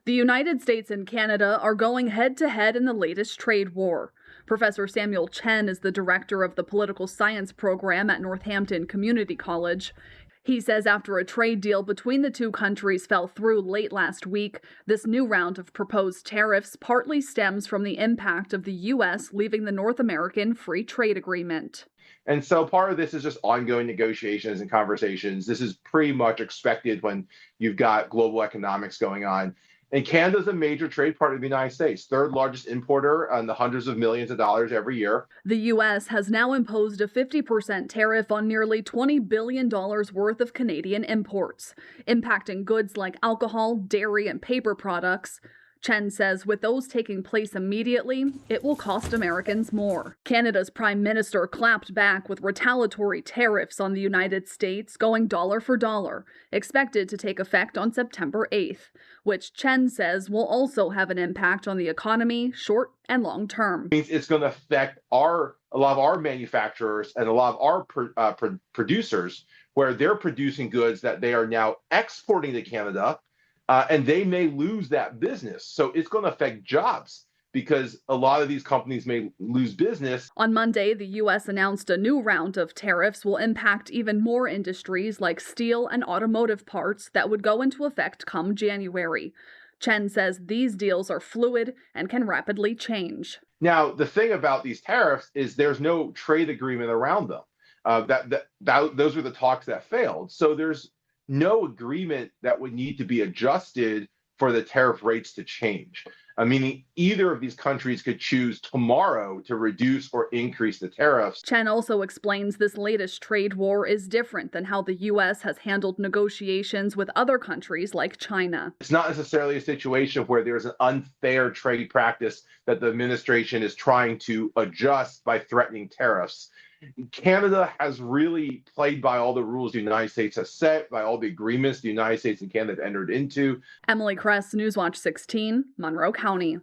The United States and Canada are going head-to-head in the latest trade war. Professor Samuel Chen is the director of the political science program at Northampton Community College. He says after a trade deal between the two countries fell through late last week, this new round of proposed tariffs partly stems from the impact of the U.S. leaving the North American Free Trade Agreement. And so part of this is just ongoing negotiations and conversations. This is pretty much expected when you've got global economics going on. And Canada's a major trade partner of the United States, third largest importer on the hundreds of millions of dollars every year. The U.S. has now imposed a 50% tariff on nearly $20 billion worth of Canadian imports, impacting goods like alcohol, dairy, and paper products. Chen says with those taking place immediately, it will cost Americans more. Canada's Prime Minister clapped back with retaliatory tariffs on the United States, going dollar for dollar, expected to take effect on September 8th, which Chen says will also have an impact on the economy, short and long term. It's going to affect a lot of our manufacturers and a lot of our producers, where they're producing goods that they are now exporting to Canada. And they may lose that business. So it's going to affect jobs because a lot of these companies may lose business. On Monday, the U.S. announced a new round of tariffs will impact even more industries like steel and automotive parts that would go into effect come January. Chen says these deals are fluid and can rapidly change. Now, the thing about these tariffs is there's no trade agreement around them. Those were the talks that failed. So there's no agreement that would need to be adjusted for the tariff rates to change. Meaning either of these countries could choose tomorrow to reduce or increase the tariffs. Chen also explains this latest trade war is different than how the U.S. has handled negotiations with other countries like China. It's not necessarily a situation where there's an unfair trade practice that the administration is trying to adjust by threatening tariffs. Canada has really played by all the rules the United States has set, by all the agreements the United States and Canada have entered into. Emily Kress, Newswatch 16, Monroe County.